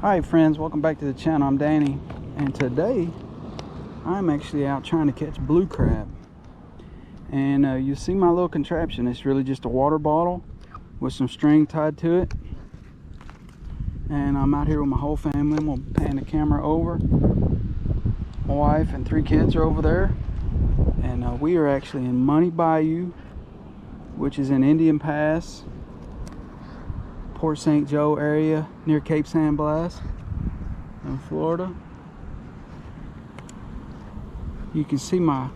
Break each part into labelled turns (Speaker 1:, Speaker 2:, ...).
Speaker 1: Hi friends, welcome back to the channel. I'm Danny, and today I'm actually out trying to catch blue crab. And you see my little contraption. It's really just a water bottle with some string tied to it. And I'm out here with my whole family. I'm gonna pan the camera over. My wife and 3 kids are over there, and we are actually in Money Bayou, which is in Indian Pass, Port St. Joe area near Cape San Blas in Florida. You can see my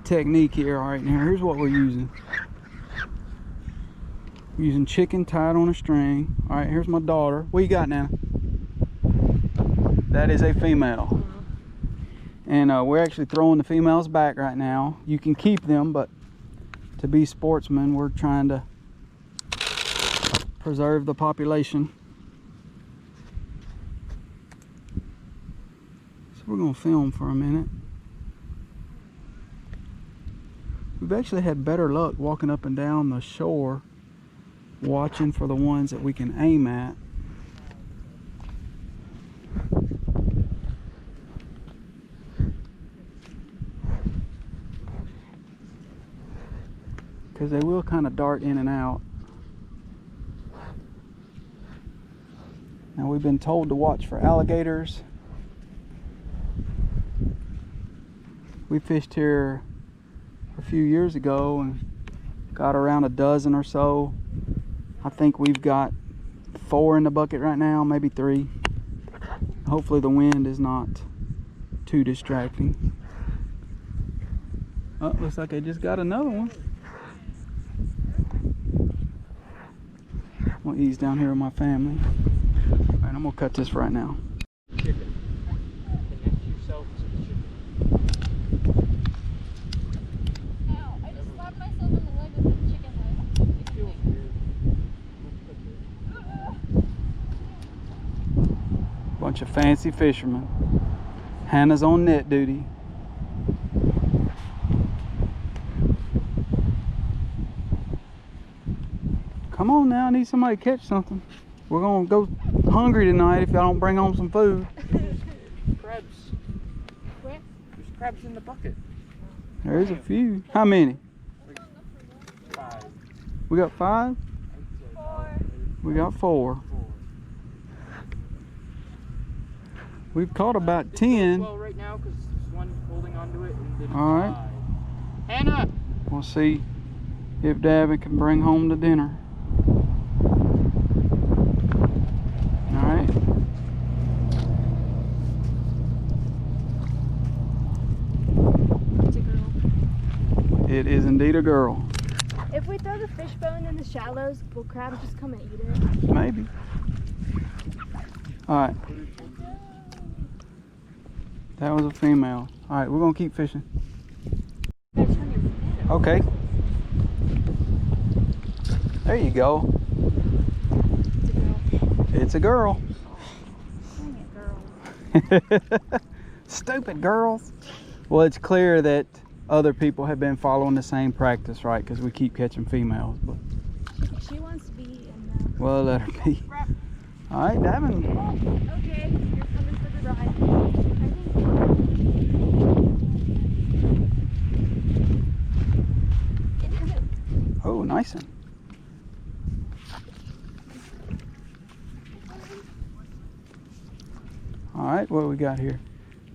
Speaker 1: technique here. All right, now here's what we're using. We're using chicken tied on a string. All right, here's my daughter. What you got now? That is a female. And we're actually throwing the females back right now. You can keep them, but to be sportsmen, we're trying to preserve the population. So we're gonna film for a minute. We've actually had better luck walking up and down the shore, watching for the ones that we can aim at. Because they will kind of dart in and out. Now we've been told to watch for alligators. We fished here a few years ago and got around a dozen or so. I think we've got 4 in the bucket right now, maybe 3. Hopefully the wind is not too distracting. Oh, looks like I just got another one. I'm gonna ease down here with my family. All right, I'm gonna cut this right now.
Speaker 2: Chicken. Connect yourself to the chicken.
Speaker 3: Ow, I just slapped myself in the leg with the chicken leg.
Speaker 2: It feels weird.
Speaker 1: Bunch of fancy fishermen. Hannah's on net duty. Come on now, I need somebody to catch something. We're gonna go hungry tonight if y'all don't bring home some food.
Speaker 2: Crabs.
Speaker 3: Where?
Speaker 2: There's crabs in the bucket.
Speaker 1: There's a few. How many?
Speaker 2: 5.
Speaker 1: We got 5?
Speaker 3: 4.
Speaker 1: We got 4. We've caught about 10.
Speaker 2: Well, right now because there's one holding onto it and then
Speaker 1: All right.
Speaker 2: 5. Hannah.
Speaker 1: We'll see if Davin can bring home the dinner. All right.
Speaker 3: It's a girl.
Speaker 1: It is indeed a girl.
Speaker 3: If we throw the fish bone in the shallows, will crabs just come and eat it?
Speaker 1: Maybe. All right. That was a female. All right, we're gonna keep fishing. Okay. There you go. It's a girl.
Speaker 3: Dang it, girl.
Speaker 1: Stupid girls. Well, it's clear that other people have been following the same practice, right? Because we keep catching females. But
Speaker 3: She wants to be in the...
Speaker 1: well, let her be. All right, Davin.
Speaker 3: Okay, you're coming for the ride. I think...
Speaker 1: Oh, nice one. All right, what do we got here?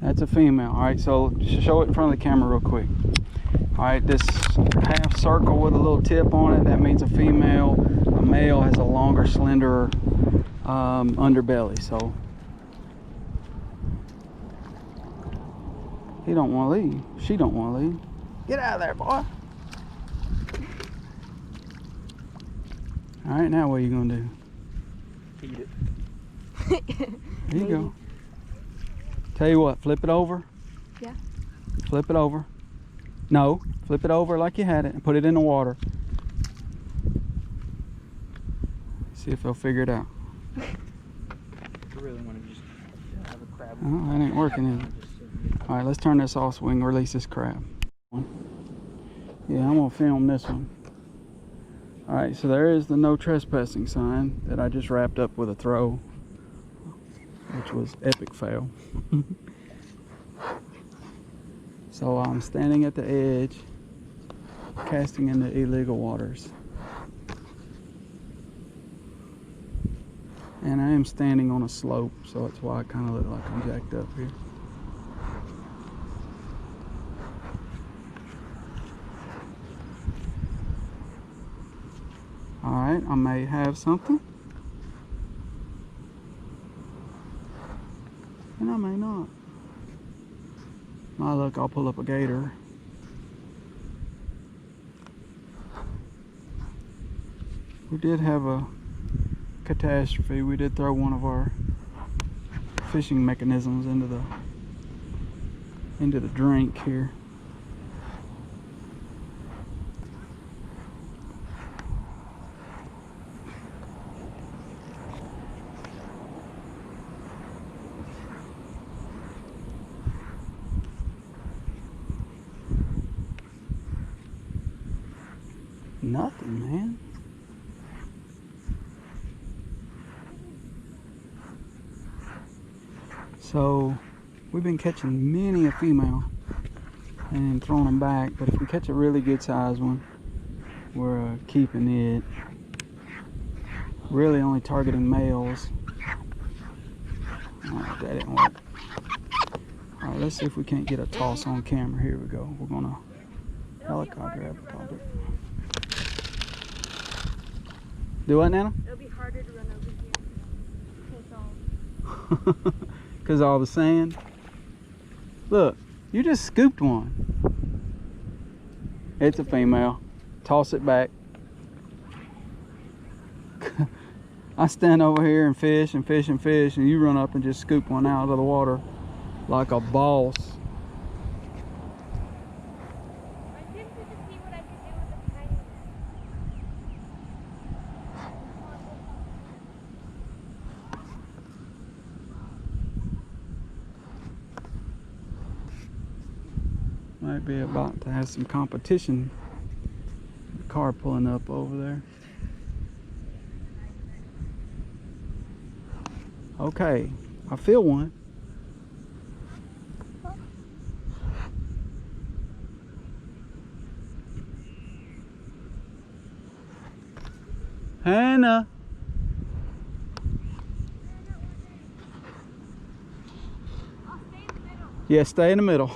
Speaker 1: That's a female. All right, so show it in front of the camera real quick. All right, this half circle with a little tip on it, that means a female. A male has a longer, slender underbelly, so he don't want to leave. She don't want to leave. Get out of there, boy. All right, now what are you gonna do?
Speaker 2: Feed it.
Speaker 1: There you go. Tell you what, flip it over.
Speaker 3: Yeah.
Speaker 1: Flip it over. No, flip it over like you had it and put it in the water. See if they'll figure it out.
Speaker 2: I really want to just have a crab.
Speaker 1: Oh, that ain't working, is it? All right, let's turn this off so we can release this crab. Yeah, I'm gonna film this one. All right, so there is the no trespassing sign that I just wrapped up with a throw. which was epic fail. So I'm standing at the edge, casting into illegal waters. And I am standing on a slope, so that's why I kind of look like I'm jacked up here. Alright, I may have something. And I may not. My luck, I'll pull up a gator. We did have a catastrophe. We did throw one of our fishing mechanisms into the drink here. Nothing, man. So we've been catching many a female and throwing them back, but if we catch a really good sized one, we're keeping it. Really only targeting males. Oh, that didn't work. Alright, let's see if we can't get a toss on camera. Here we go. We're gonna helicopter it. Do what, Nana?
Speaker 3: It'll be harder to run over here.
Speaker 1: Because all the sand. Look, you just scooped one. It's a female. Toss it back. I stand over here and fish and fish and fish, and you run up and just scoop one out of the water like a boss.
Speaker 3: I did to see what I could do with the tiny
Speaker 1: Might be about to have some competition. The car pulling up over there. Okay, I feel one. Hannah.
Speaker 3: I'll stay in the middle.
Speaker 1: Yeah, stay in the middle.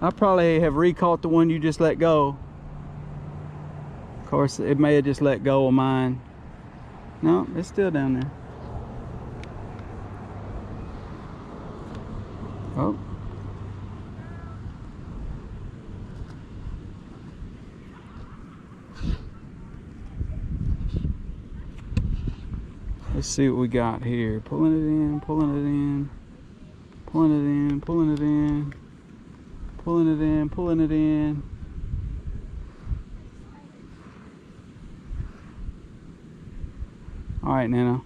Speaker 1: I probably have recaught the one you just let go. Of course, it may have just let go of mine. No, it's still down there. Oh. Let's see what we got here. Pulling it in, pulling it in, pulling it in, pulling it in, pulling it in, pulling it in. All right, Nana.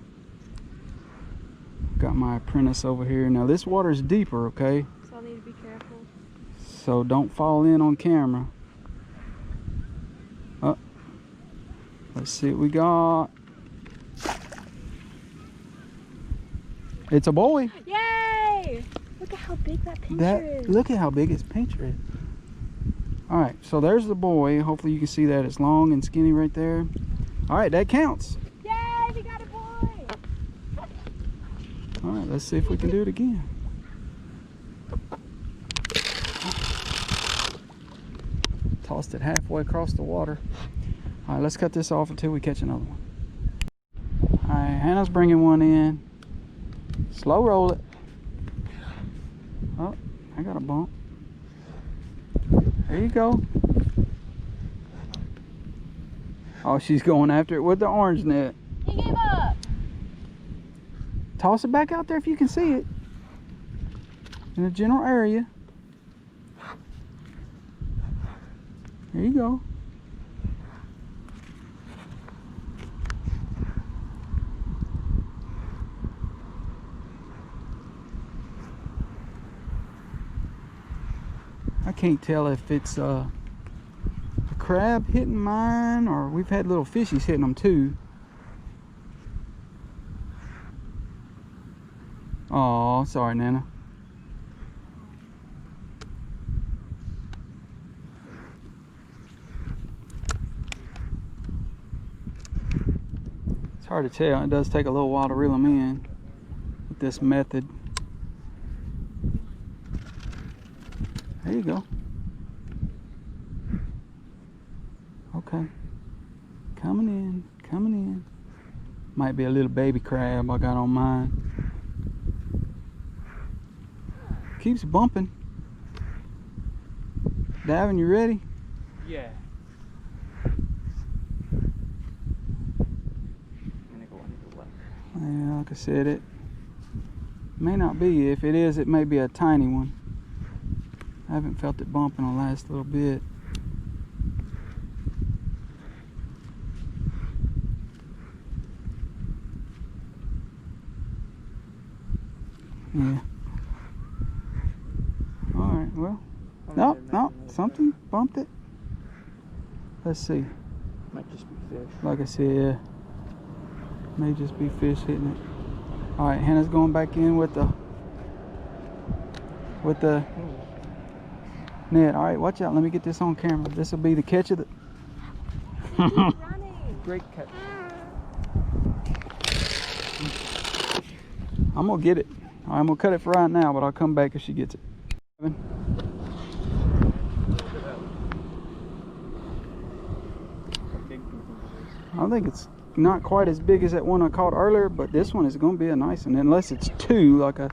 Speaker 1: Got my apprentice over here. Now this water is deeper, okay?
Speaker 3: So I'll need to be careful.
Speaker 1: So don't fall in on camera. Oh. Let's see what we got. It's a boy.
Speaker 3: Yay! Look at how big that pincher is.
Speaker 1: Look at how big his pincher is. All right, so there's the boy. Hopefully you can see that it's long and skinny right there. All right, that counts.
Speaker 3: Yay! We got a boy!
Speaker 1: All right, let's see if we can do it again. Tossed it halfway across the water. All right, let's cut this off until we catch another one. All right, Hannah's bringing one in. Slow roll it. Oh, I got a bump. There you go. Oh, she's going after it with the orange net.
Speaker 3: He gave up!
Speaker 1: Toss it back out there if you can see it. In the general area. There you go. I can't tell if it's a crab hitting mine or we've had little fishies hitting them too. Oh, sorry, Nana. It's hard to tell. It does take a little while to reel them in with this method. There you go. Okay. Coming in, coming in. Might be a little baby crab I got on mine. Keeps bumping. Davin, you ready?
Speaker 2: Yeah. I'm gonna go on the left.
Speaker 1: Yeah, like I said, it may not be. If it is, it may be a tiny one. I haven't felt it bump in the last little bit. Yeah. Alright, well. No, no, something bumped it. Let's see.
Speaker 2: Might just be fish.
Speaker 1: Like I said, may just be fish hitting it. Alright, Hannah's going back in with the net. Alright, watch out. Let me get this on camera. This will be the catch of the
Speaker 2: Great catch.
Speaker 1: I'm gonna get it. I'm gonna cut it for right now, but I'll come back if she gets it. I think it's not quite as big as that one I caught earlier, but this one is gonna be a nice one. Unless it's two, like I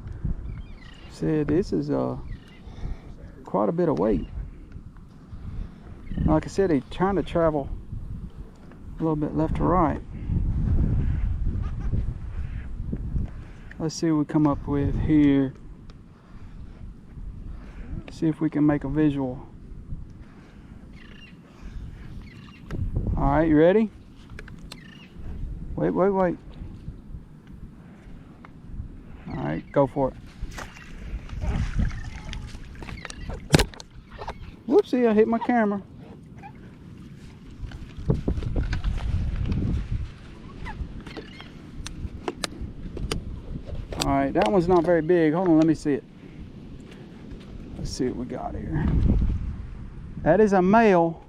Speaker 1: said, this is quite a bit of weight. Like I said, they're trying to travel a little bit left to right. Let's see what we come up with here. See if we can make a visual. All right, you ready? Wait. All right, go for it. Whoopsie, I hit my camera. All right, that one's not very big. Hold on, let me see it. Let's see what we got here. That is a male.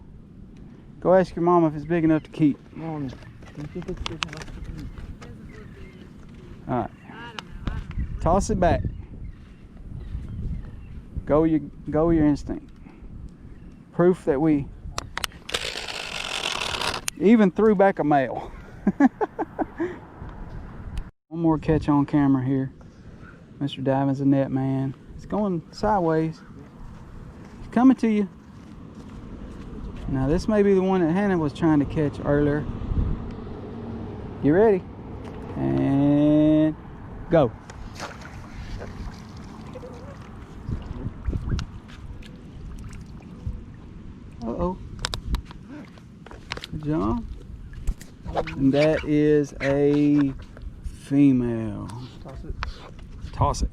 Speaker 1: Go ask your mom if it's big enough to keep.
Speaker 2: Mom, do you think it's big enough to eat?
Speaker 1: All right. Toss it back. Go with your instinct. Proof that we even threw back a male. One more catch on camera here. Mr. Divin's a net man. It's going sideways. It's coming to you. Now this may be the one that Hannah was trying to catch earlier. You ready? And go. Uh-oh. Good job. And that is a female.
Speaker 2: Toss it.
Speaker 1: Toss it.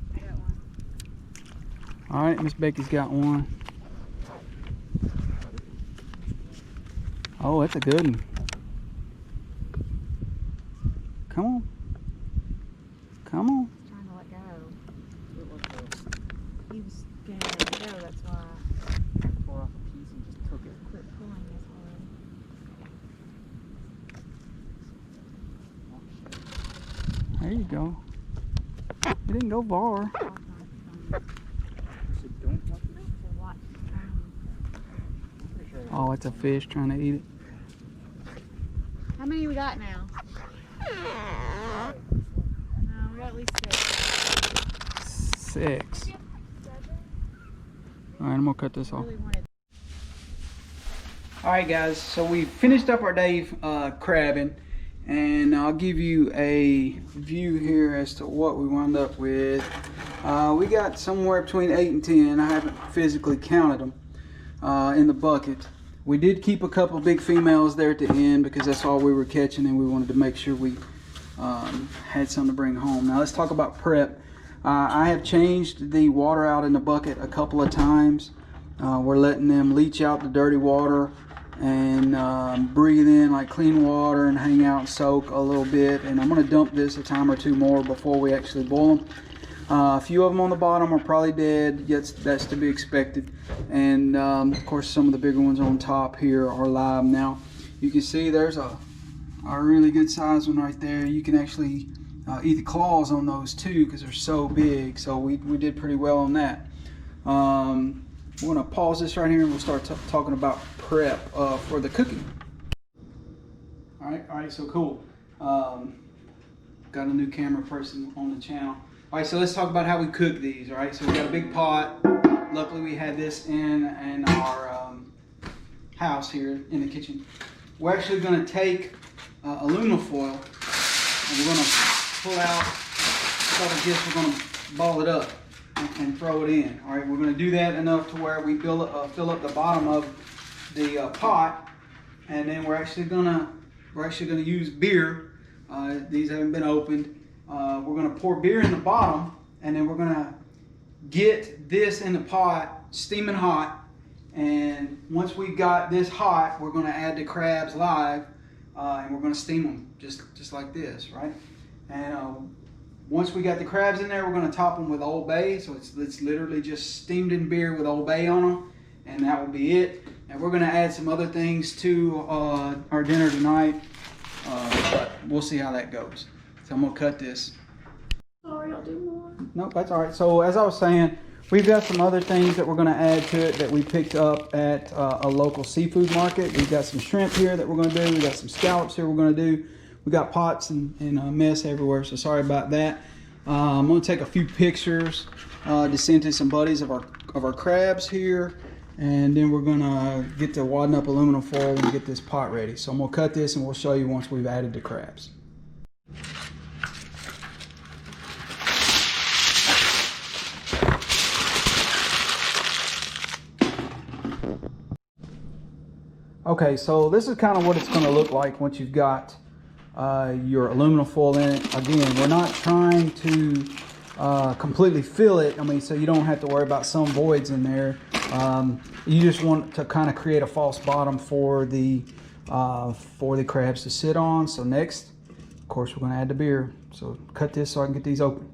Speaker 1: All right, Miss Becky's got one. Oh, that's a good one. Come on. Come on.
Speaker 3: Trying to let go. He was getting ready to go, that's why.
Speaker 2: Tore off a piece and just took it.
Speaker 3: Quit pulling this one.
Speaker 1: There you go. It didn't go far.
Speaker 2: So don't watch it.
Speaker 3: To watch.
Speaker 1: Oh, it's a fish trying to eat it.
Speaker 3: How many we got now? No, we got at least 6.
Speaker 1: 6. All right, I'm gonna cut this off.
Speaker 3: Really wanted.
Speaker 1: All right, guys. So we finished up our day crabbing, and I'll give you a view here as to what we wound up with. We got somewhere between 8 and 10. I haven't physically counted them in the bucket. We did keep a couple big females there at the end because that's all we were catching, and we wanted to make sure we had some to bring home. Now let's talk about prep. I have changed the water out in the bucket a couple of times. We're letting them leach out the dirty water and breathe in like clean water and hang out and soak a little bit. And I'm going to dump this a time or two more before we actually boil them. A few of them on the bottom are probably dead. Yes, that's to be expected. And of course, some of the bigger ones on top here are live. Now, you can see there's a really good size one right there. You can actually eat the claws on those too because they're so big. So we did pretty well on that. We're gonna pause this right here and we'll start talking about prep for the cooking. All right, so cool. Got a new camera person on the channel. All right, so let's talk about how we cook these. All right, so we got a big pot. Luckily, we had this in our house here in the kitchen. We're actually gonna take aluminum foil and we're gonna pull out this. We're gonna ball it up and throw it in. All right, we're going to do that enough to where we fill up the bottom of the pot, and then we're actually going to use beer. These haven't been opened. We're going to pour beer in the bottom, and then we're going to get this in the pot steaming hot. And once we got this hot, we're going to add the crabs live, and we're going to steam them just like this, right? And once we got the crabs in there, we're going to top them with Old Bay. So it's literally just steamed in beer with Old Bay on them. And that will be it. And we're going to add some other things to our dinner tonight. But we'll see how that goes. So I'm going to cut this.
Speaker 3: Sorry, I'll do more.
Speaker 1: Nope, that's all right. So as I was saying, we've got some other things that we're going to add to it that we picked up at a local seafood market. We've got some shrimp here that we're going to do. We've got some scallops here we're going to do. We got pots and a mess everywhere, so sorry about that. I'm going to take a few pictures to send to some buddies of our crabs here, and then we're going to get to wadding up aluminum foil and get this pot ready. So I'm going to cut this and we'll show you once we've added the crabs. Okay, so this is kind of what it's going to look like once you've got your aluminum foil in it. Again, we're not trying to completely fill it. I mean, so you don't have to worry about some voids in there. You just want to kind of create a false bottom for the crabs to sit on. So next, of course, we're going to add the beer. So cut this so I can get these open.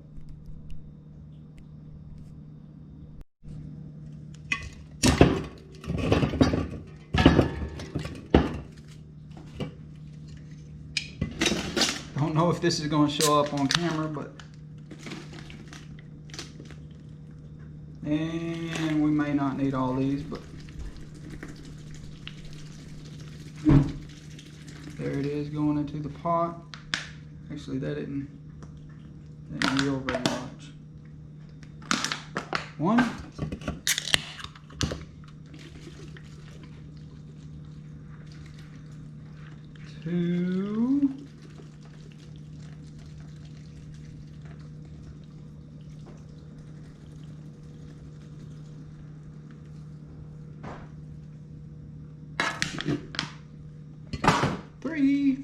Speaker 1: Don't know if this is going to show up on camera, but and we may not need all these, but there it is going into the pot. Actually, that didn't real very much. One. Two. 3.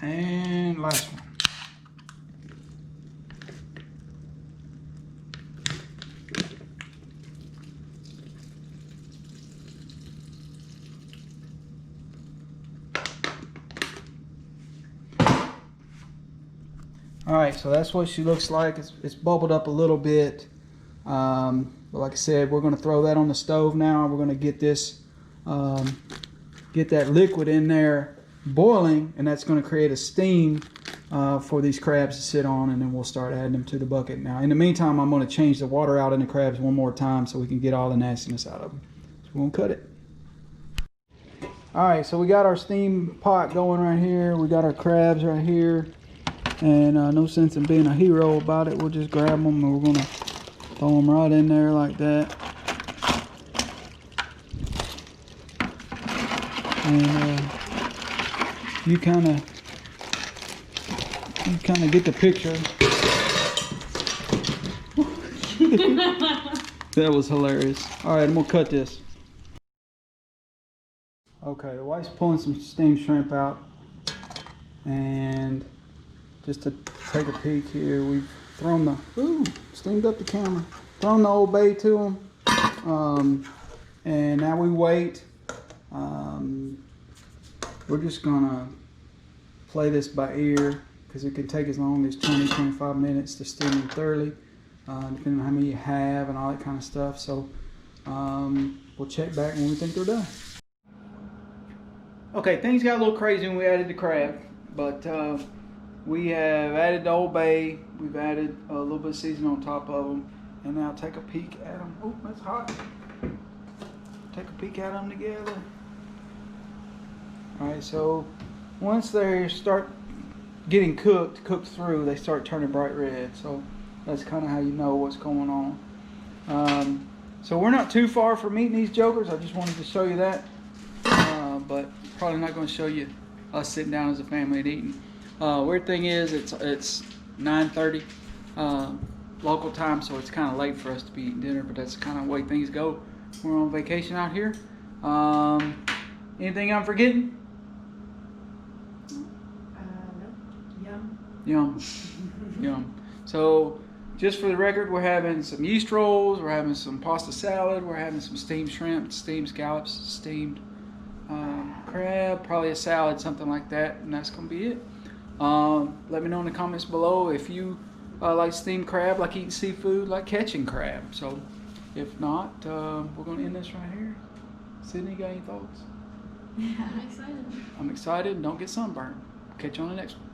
Speaker 1: And last one. All right, so that's what she looks like. It's bubbled up a little bit. But like I said, we're going to throw that on the stove now. We're going to get this, get that liquid in there boiling, and that's going to create a steam for these crabs to sit on, and then we'll start adding them to the bucket. Now, in the meantime, I'm going to change the water out in the crabs one more time so we can get all the nastiness out of them. So we're going to cut it. All right, so we got our steam pot going right here. We got our crabs right here. And no sense in being a hero about it. We'll just grab them and we're gonna throw them right in there like that. And you kind of get the picture. That was hilarious. All right, I'm gonna cut this. Okay, the wife's pulling some steamed shrimp out, and just to take a peek here, we've Thrown the, ooh, steamed up the camera. Thrown the Old Bay to them. And now we wait. We're just gonna play this by ear because it can take as long as 20-25 minutes to steam them thoroughly, depending on how many you have and all that kind of stuff. So we'll check back when we think they're done. Okay, things got a little crazy when we added the crab, but we have added the Old Bay. We've added a little bit of seasoning on top of them, and now take a peek at them. Oh, that's hot. Take a peek at them together. All right, so once they start getting cooked through, they start turning bright red. So that's kind of how you know what's going on. So we're not too far from eating these jokers. I just wanted to show you that, but probably not going to show you us sitting down as a family and eating. Weird thing is, it's 9:30 local time, so it's kind of late for us to be eating dinner. But that's kind of the way things go. We're on vacation out here. Anything I'm forgetting? Yum. Yum. So, just for the record, we're having some yeast rolls, we're having some pasta salad, we're having some steamed shrimp, steamed scallops, steamed crab, probably a salad, something like that, and that's going to be it. Let me know in the comments below if you like steamed crab, like eating seafood, like catching crab. So, if not, we're going to end this right here. Sydney, got any thoughts?
Speaker 3: I'm excited.
Speaker 1: I'm excited. Don't get sunburned. Catch you on the next one.